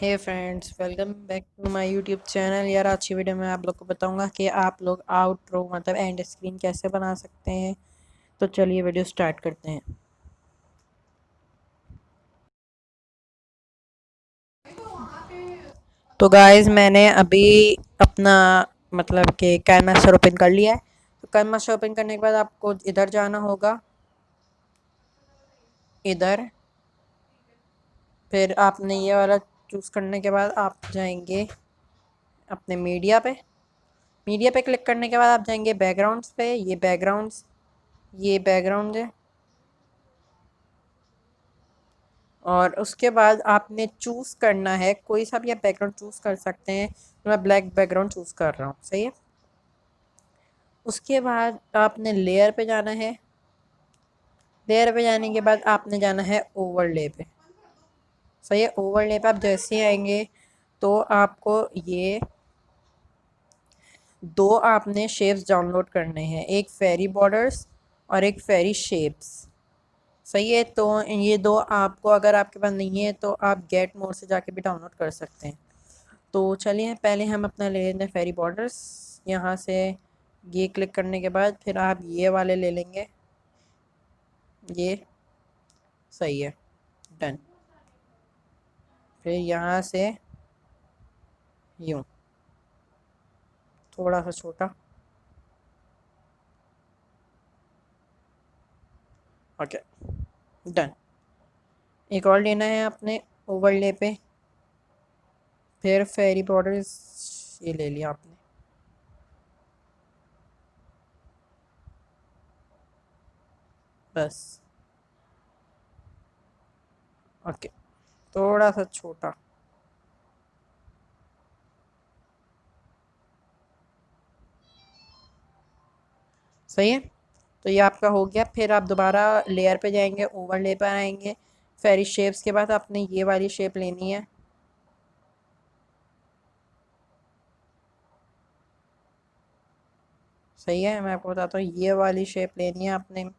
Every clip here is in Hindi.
Hey friends, welcome back to my YouTube channel. यार आज की वीडियो में आप लोग को बताऊंगा कि आप लोग आउटरो मतलब एंड स्क्रीन कैसे बना सकते हैं। तो चलिए वीडियो स्टार्ट करते हैं। तो गाइस मैंने अभी अपना मतलब कि कैनवास ओपन कर लिया है। तो कैनवास ओपन करने के बाद आपको इधर जाना होगा, इधर। फिर आपने ये वाला चूज़ करने के बाद आप जाएंगे अपने मीडिया पे क्लिक करने के बाद आप जाएंगे बैकग्राउंड्स पे। ये बैकग्राउंड है। और उसके बाद आपने चूज़ करना है, कोई सा भी आप बैकग्राउंड चूज़ कर सकते हैं। तो मैं ब्लैक बैकग्राउंड चूज़ कर रहा हूँ, सही है। उसके बाद आपने लेयर पे जाना है। लेयर पे जाने के बाद आपने जाना है ओवरले पे, सही है। ओवरले पे आप जैसे ही आएंगे तो आपको ये दो आपने शेप्स डाउनलोड करने हैं, एक फेरी बॉर्डर्स और एक फेरी शेप्स, सही है। तो ये दो आपको, अगर आपके पास नहीं है तो आप गेट मोड से जाके भी डाउनलोड कर सकते हैं। तो चलिए पहले हम अपना ले लेते हैं फेरी बॉर्डर्स। यहाँ से ये क्लिक करने के बाद फिर आप ये वाले ले लेंगे, ये सही है, डन। फिर यहाँ से यूँ थोड़ा सा छोटा, ओके, डन। एक और लेना है अपने ओवरले पे, फिर फेरी बॉर्डर्स ये ले लिया आपने, बस, ओके, थोड़ा सा छोटा, सही है। तो ये आपका हो गया। फिर आप दोबारा लेयर पे जाएंगे, ओवरले पर आएंगे, फेरी शेप्स के बाद आपने ये वाली शेप लेनी है, सही है। मैं आपको बताता हूँ, ये वाली शेप लेनी है आपने।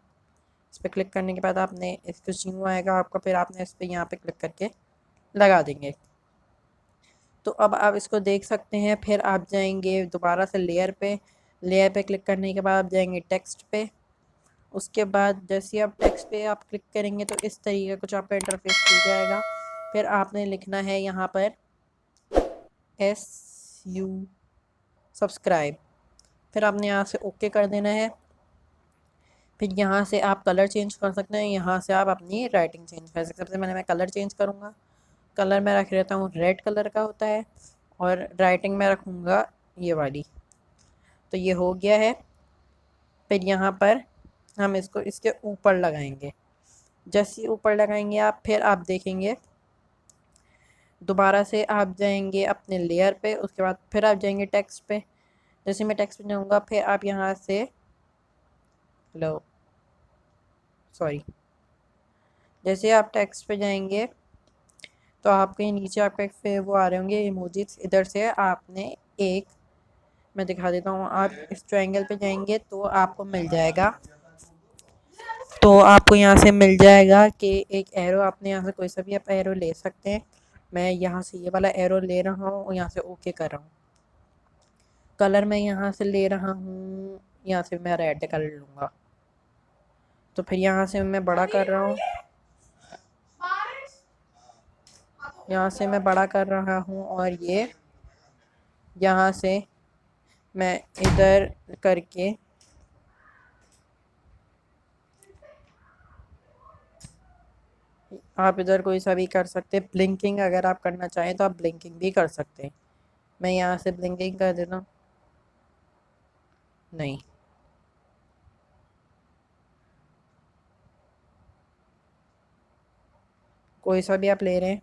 इस पर क्लिक करने के बाद आपने इसको न्यू आएगा आपका, फिर आपने इस पर यहाँ पे क्लिक करके लगा देंगे। तो अब आप इसको देख सकते हैं। फिर आप जाएंगे दोबारा से लेयर पे क्लिक करने के बाद आप जाएंगे टेक्स्ट पे। उसके बाद जैसे ही आप टेक्स्ट पे आप क्लिक करेंगे तो इस तरीके का कुछ आपका इंटरफेस खुल जाएगा। फिर आपने लिखना है यहाँ पर SU सब्सक्राइब। फिर आपने यहाँ से ओके कर देना है। फिर यहाँ से आप कलर चेंज कर सकते हैं, यहाँ से आप अपनी राइटिंग चेंज कर सकते हैं। सबसे पहले मैं कलर चेंज करूँगा। कलर मैं रख लेता हूँ, रेड कलर का होता है। और राइटिंग में रखूँगा ये वाली। तो ये हो गया है। फिर यहाँ पर हम इसको इसके ऊपर लगाएंगे। जैसे ही ऊपर लगाएंगे आप, फिर आप देखेंगे दोबारा से आप जाएंगे अपने लेयर पे। उसके बाद फिर आप जाएंगे टेक्स्ट पे। जैसे मैं टेक्स्ट पे जाऊँगा फिर आप यहाँ से लो, सॉरी, जैसे आप टेक्स्ट पे जाएंगे तो आपके नीचे आपका एक फिर वो आ रहे होंगे इमोजीज। इधर से आपने एक, मैं दिखा देता हूँ, आप इस ट्रायंगल पे जाएंगे तो आपको मिल जाएगा। तो आपको यहाँ से मिल जाएगा कि एक एरो, आपने यहाँ से कोई सा भी आप एरो ले सकते हैं। मैं यहाँ से ये वाला एरो ले रहा हूँ और यहाँ से ओके कर रहा हूँ। कलर मैं यहाँ से ले रहा हूँ, यहाँ से मैं रेड कलर लूँगा। तो फिर यहाँ से मैं बड़ा कर रहा हूँ, यहाँ से मैं बड़ा कर रहा हूँ। और ये यहाँ से मैं इधर करके आप इधर कोई सा भी कर सकते हैं। ब्लिंकिंग अगर आप करना चाहें तो आप ब्लिंकिंग भी कर सकते हैं। मैं यहाँ से ब्लिंकिंग कर देता हूँ, नहीं, कोई सा भी आप ले रहे हैं।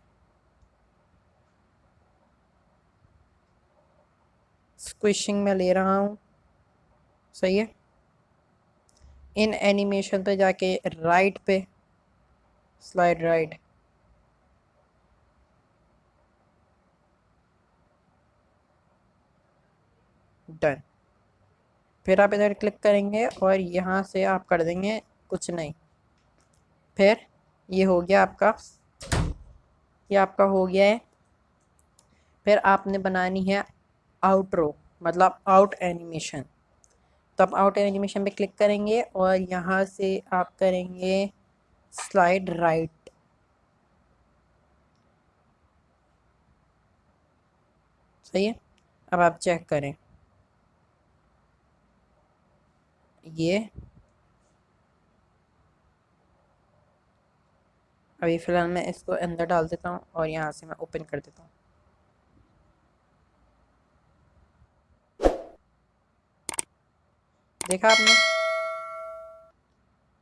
स्क्विशिंग में ले रहा हूँ, सही है। इन एनिमेशन पे जाके राइट पे स्लाइड राइट, डन। फिर आप इधर क्लिक करेंगे और यहाँ से आप कर देंगे कुछ नहीं। फिर ये हो गया आपका, ये आपका हो गया है। फिर आपने बनानी है आउटरो, मतलब आउट एनिमेशन। तो आप आउट एनिमेशन पे क्लिक करेंगे और यहाँ से आप करेंगे स्लाइड राइट। सही है। अब आप चेक करें ये, अभी फ़िलहाल मैं इसको अंदर डाल देता हूँ और यहाँ से मैं ओपन कर देता हूँ। देखा आपने,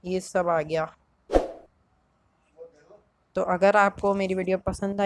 ये सब आ गया। तो अगर आपको मेरी वीडियो पसंद आई